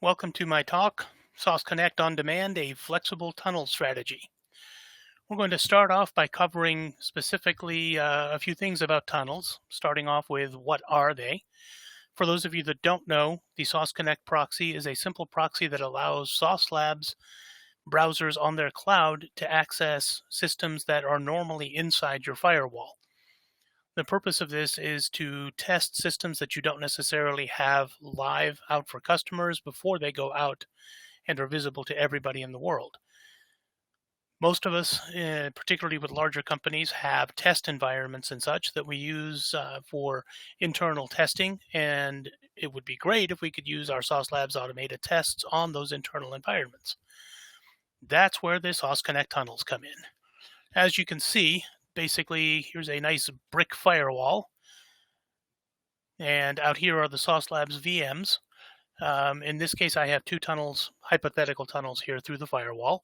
Welcome to my talk, Sauce Connect on Demand, a flexible tunnel strategy. We're going to start off by covering specifically a few things about tunnels, starting off with what are they. For those of you that don't know, the Sauce Connect proxy is a simple proxy that allows Sauce Labs browsers on their cloud to access systems that are normally inside your firewall. The purpose of this is to test systems that you don't necessarily have live out for customers before they go out and are visible to everybody in the world. Most of us, particularly with larger companies, have test environments and such that we use for internal testing, and it would be great if we could use our Sauce Labs automated tests on those internal environments. That's where the Sauce Connect tunnels come in. As you can see, basically, here's a nice brick firewall, and out here are the Sauce Labs VMs. In this case, I have two tunnels, hypothetical tunnels here through the firewall.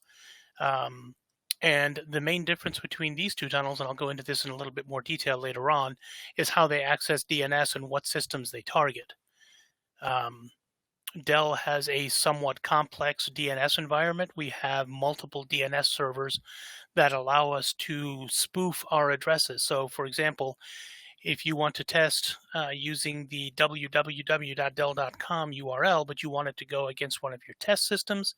And the main difference between these two tunnels, and I'll go into this in a little bit more detail later on, is how they access DNS and what systems they target. Dell has a somewhat complex DNS environment. We have multiple DNS servers that allow us to spoof our addresses. So, for example, if you want to test using the www.dell.com URL, but you want it to go against one of your test systems,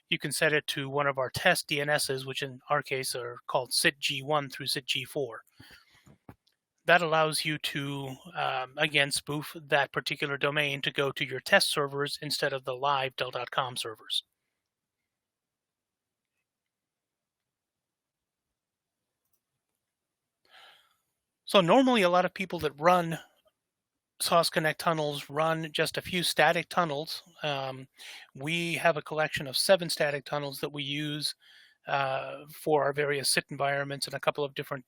you can set it to one of our test DNSs, which in our case are called SITG1 through SITG4. That allows you to, again, spoof that particular domain to go to your test servers instead of the live Dell.com servers. So normally a lot of people that run Sauce Connect tunnels run just a few static tunnels. We have a collection of 7 static tunnels that we use for our various SIT environments and a couple of different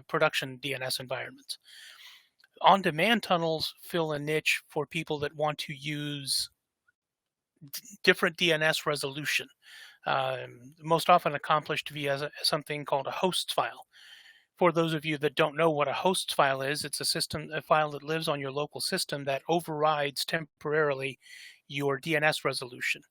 production DNS environments. On-demand tunnels fill a niche for people that want to use different DNS resolution, most often accomplished via something called a hosts file. For those of you that don't know what a hosts file is, it's a file that lives on your local system that overrides temporarily your DNS resolution.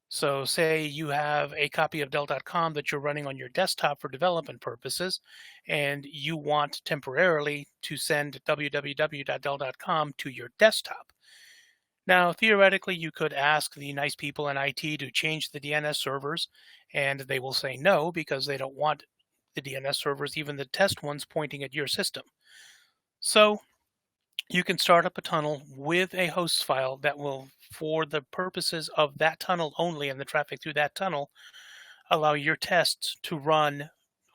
So say you have a copy of Dell.com that you're running on your desktop for development purposes, and you want temporarily to send www.dell.com to your desktop. Now, theoretically, you could ask the nice people in IT to change the DNS servers, and they will say no because they don't want the DNS servers, even the test ones, pointing at your system. So you can start up a tunnel with a hosts file that will, for the purposes of that tunnel only and the traffic through that tunnel, allow your tests to run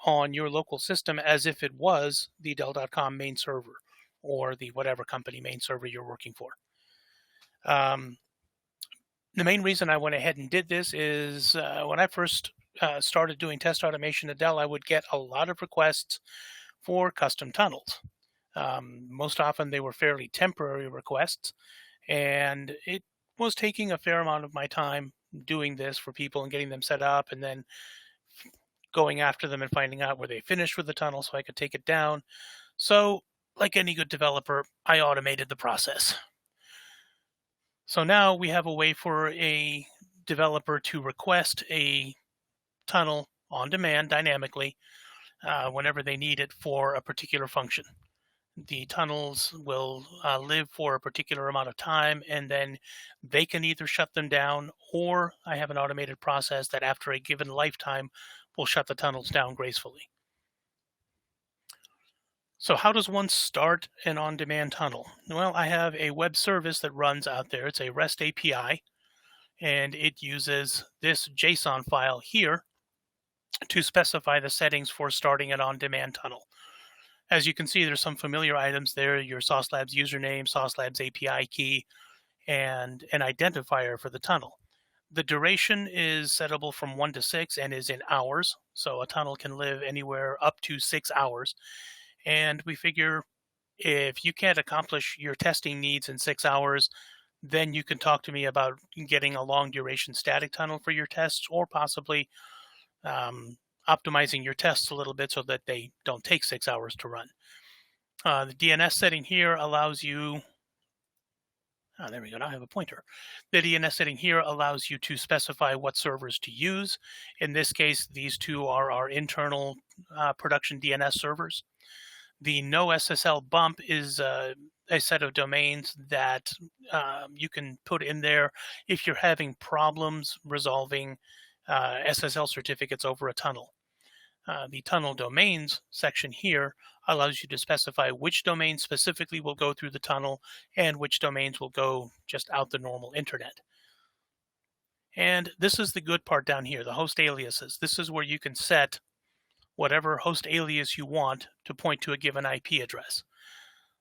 on your local system as if it was the Dell.com main server or the whatever company main server you're working for. The main reason I went ahead and did this is when I first started doing test automation at Dell, I would get a lot of requests for custom tunnels. Most often they were fairly temporary requests, and it was taking a fair amount of my time doing this for people and getting them set up and then going after them and finding out where they finished with the tunnel so I could take it down. So, like any good developer, I automated the process. So now we have a way for a developer to request a tunnel on demand dynamically whenever they need it for a particular function. The tunnels will live for a particular amount of time, and then they can either shut them down, or I have an automated process that after a given lifetime will shut the tunnels down gracefully. So how does one start an on-demand tunnel? Well, I have a web service that runs out there. It's a REST API, and it uses this JSON file here to specify the settings for starting an on-demand tunnel. As you can see, there's some familiar items there, your Sauce Labs username, Sauce Labs API key, and an identifier for the tunnel. The duration is settable from 1 to 6 and is in hours, so a tunnel can live anywhere up to 6 hours. And we figure if you can't accomplish your testing needs in 6 hours, then you can talk to me about getting a long duration static tunnel for your tests, or possibly optimizing your tests a little bit so that they don't take 6 hours to run. The DNS setting here allows you There we go. Now I have a pointer. The DNS setting here allows you to specify what servers to use. In this case, these two are our internal production DNS servers. The no SSL bump is a set of domains that you can put in there if you're having problems resolving SSL certificates over a tunnel. The tunnel domains section here allows you to specify which domains specifically will go through the tunnel and which domains will go just out the normal internet. And this is the good part down here, the host aliases. This is where you can set whatever host alias you want to point to a given IP address.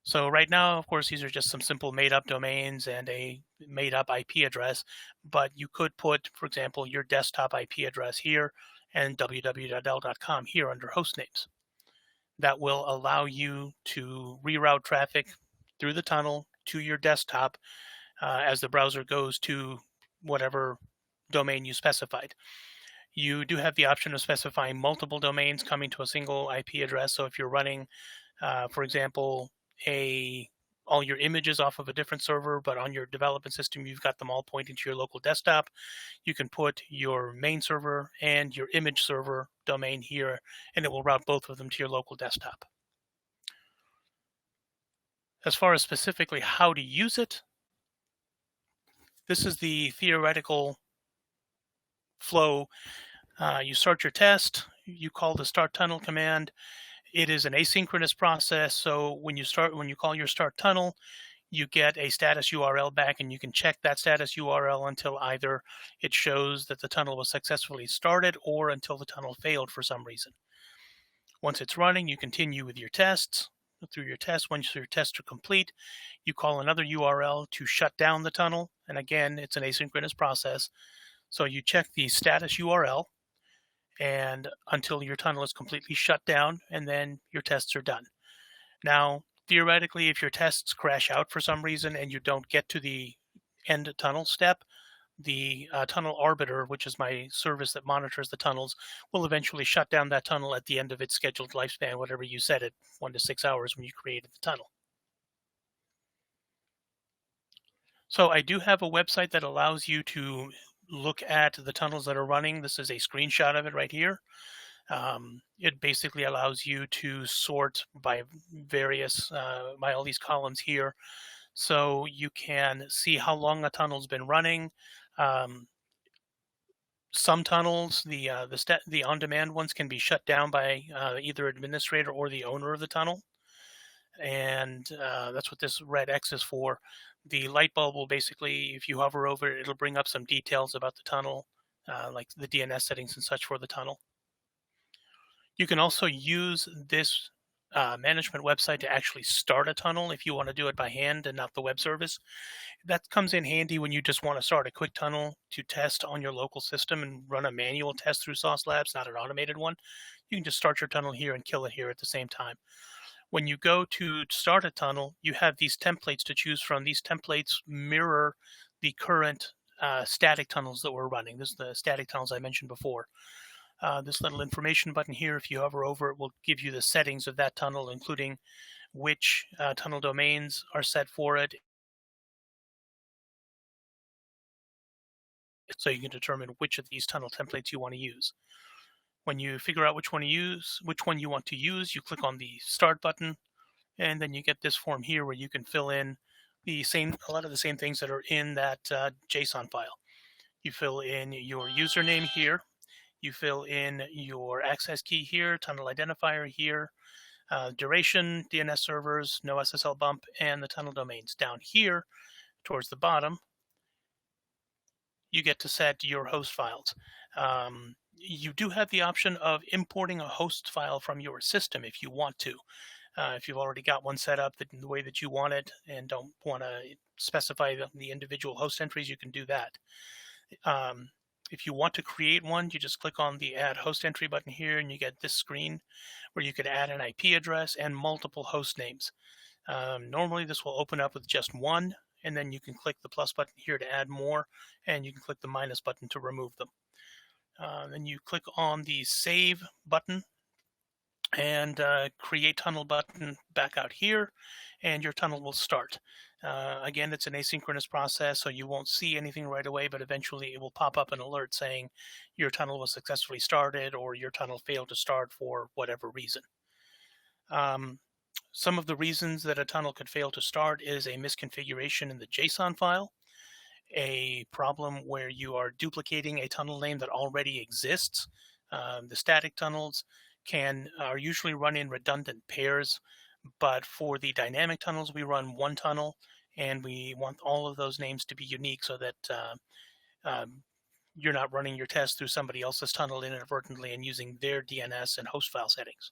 So right now, of course, these are just some simple made-up domains and a made-up IP address, but you could put, for example, your desktop IP address here and www.dell.com here under host names. That will allow you to reroute traffic through the tunnel to your desktop as the browser goes to whatever domain you specified. You do have the option of specifying multiple domains coming to a single IP address. So if you're running, for example, all your images off of a different server, but on your development system, you've got them all pointing to your local desktop, you can put your main server and your image server domain here, and it will route both of them to your local desktop. As far as specifically how to use it, this is the theoretical flow. You start your test, you call the start tunnel command. It is an asynchronous process, so when you call your start tunnel, you get a status URL back, and you can check that status URL until either it shows that the tunnel was successfully started or until the tunnel failed for some reason. Once it's running, you continue with your tests. Through your tests, once your tests are complete, you call another URL to shut down the tunnel, and again, it's an asynchronous process. So you check the status URL and until your tunnel is completely shut down, and then your tests are done. Now, theoretically, if your tests crash out for some reason and you don't get to the end tunnel step, the tunnel arbiter, which is my service that monitors the tunnels, will eventually shut down that tunnel at the end of its scheduled lifespan, whatever you set it, 1 to 6 hours when you created the tunnel. So I do have a website that allows you to look at the tunnels that are running. This is a screenshot of it right here. It basically allows you to sort by various, by all these columns here. So you can see how long a tunnel's been running. Some tunnels, the on-demand ones, can be shut down by either administrator or the owner of the tunnel. And that's what this red X is for. The light bulb will basically, if you hover over it, it'll bring up some details about the tunnel, like the DNS settings and such for the tunnel. You can also use this management website to actually start a tunnel if you want to do it by hand and not the web service. That comes in handy when you just want to start a quick tunnel to test on your local system and run a manual test through Sauce Labs, not an automated one. You can just start your tunnel here and kill it here at the same time. When you go to start a tunnel, you have these templates to choose from. These templates mirror the current static tunnels that we're running. This is the static tunnels I mentioned before. This little information button here, if you hover over it, will give you the settings of that tunnel, including which tunnel domains are set for it. So you can determine which of these tunnel templates you want to use. When you figure out which one you want to use, you click on the Start button, and then you get this form here where you can fill in a lot of the same things that are in that JSON file. You fill in your username here, you fill in your access key here, tunnel identifier here, duration, DNS servers, no SSL bump, and the tunnel domains. Down here, towards the bottom, you get to set your host files. You do have the option of importing a host file from your system if you want to. If you've already got one set up the way that you want it and don't want to specify the individual host entries, you can do that. If you want to create one, you just click on the Add Host Entry button here, and you get this screen where you could add an IP address and multiple host names. Normally, this will open up with just one, and then you can click the plus button here to add more, and you can click the minus button to remove them. Then you click on the Save button, and create tunnel button back out here, and your tunnel will start. Again, it's an asynchronous process, so you won't see anything right away, but eventually it will pop up an alert saying your tunnel was successfully started or your tunnel failed to start for whatever reason. Um, some of the reasons that a tunnel could fail to start is a misconfiguration in the JSON file, a problem where you are duplicating a tunnel name that already exists. The static tunnels are usually run in redundant pairs, but for the dynamic tunnels, we run one tunnel, and we want all of those names to be unique so that um, you're not running your test through somebody else's tunnel inadvertently and using their DNS and host file settings.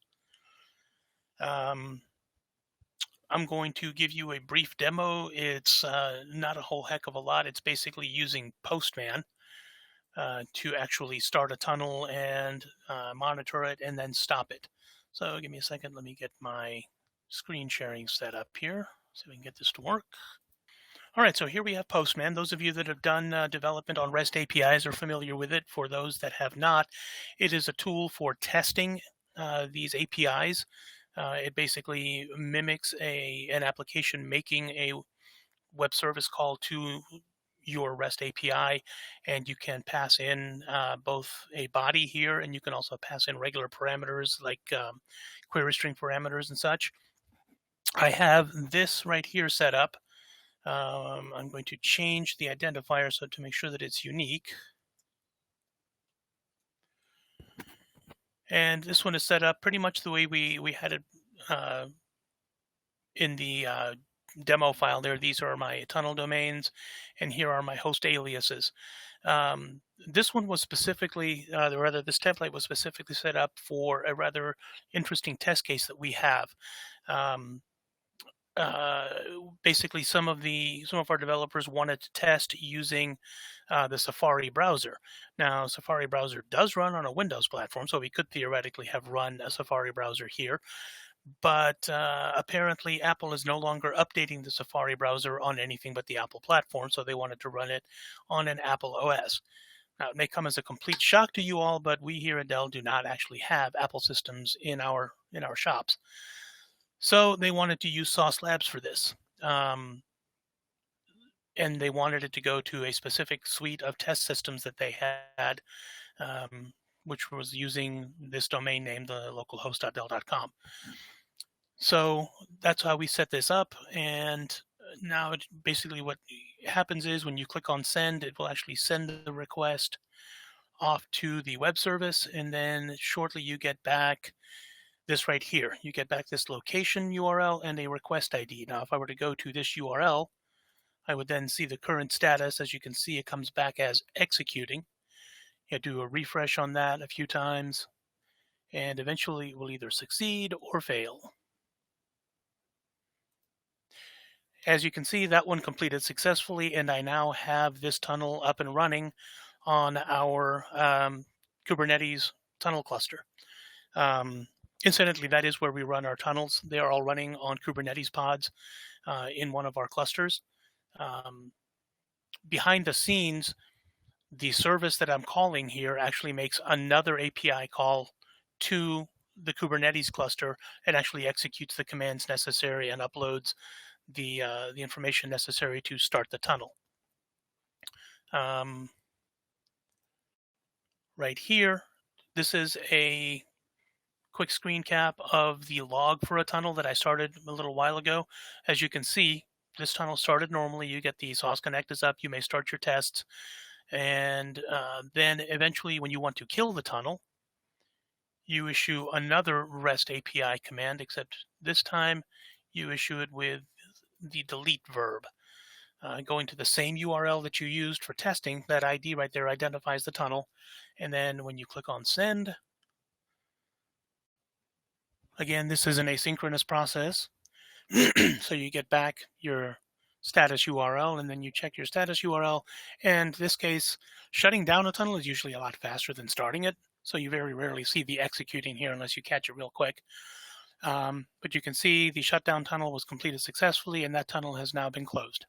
I'm going to give you a brief demo. It's not a whole heck of a lot. It's basically using Postman to actually start a tunnel and monitor it and then stop it. So give me a second. Let me get my screen sharing set up here so we can get this to work. All right, so here we have Postman. Those of you that have done development on REST APIs are familiar with it. For those that have not, it is a tool for testing these APIs. It basically mimics an application making a web service call to your REST API, and you can pass in both a body here, and you can also pass in regular parameters like query string parameters and such. I have this right here set up. I'm going to change the identifier so to make sure that it's unique. And this one is set up pretty much the way we had it in the demo file there. These are my tunnel domains, and here are my host aliases. This one was specifically, this template was specifically set up for a rather interesting test case that we have. Basically, some of our developers wanted to test using the Safari browser. Now, Safari browser does run on a Windows platform, so we could theoretically have run a Safari browser here. But apparently, Apple is no longer updating the Safari browser on anything but the Apple platform, so they wanted to run it on an Apple OS. Now, it may come as a complete shock to you all, but we here at Dell do not actually have Apple systems in our shops. So they wanted to use Sauce Labs for this. And they wanted it to go to a specific suite of test systems that they had, which was using this domain name, the localhost.dell.com. So that's how we set this up. And now basically what happens is when you click on send, it will actually send the request off to the web service. And then shortly you get back this right here. You get back this location URL and a request ID. Now, if I were to go to this URL, I would then see the current status. As you can see, it comes back as executing. You do a refresh on that a few times, and eventually it will either succeed or fail. As you can see, that one completed successfully, and I now have this tunnel up and running on our Kubernetes tunnel cluster. Incidentally, that is where we run our tunnels. They are all running on Kubernetes pods in one of our clusters. Behind the scenes, the service that I'm calling here actually makes another API call to the Kubernetes cluster and actually executes the commands necessary and uploads the information necessary to start the tunnel. Right here, this is a quick screen cap of the log for a tunnel that I started a little while ago. As you can see, this tunnel started normally. You get the Sauce Connect is up. You may start your tests. And then eventually when you want to kill the tunnel, you issue another REST API command, except this time you issue it with the delete verb. Going to the same URL that you used for testing, that ID right there identifies the tunnel. And then when you click on send, again, this is an asynchronous process. So you get back your status URL, and then you check your status URL. And in this case, shutting down a tunnel is usually a lot faster than starting it. So you very rarely see the executing here unless you catch it real quick. But you can see the shutdown tunnel was completed successfully, and that tunnel has now been closed.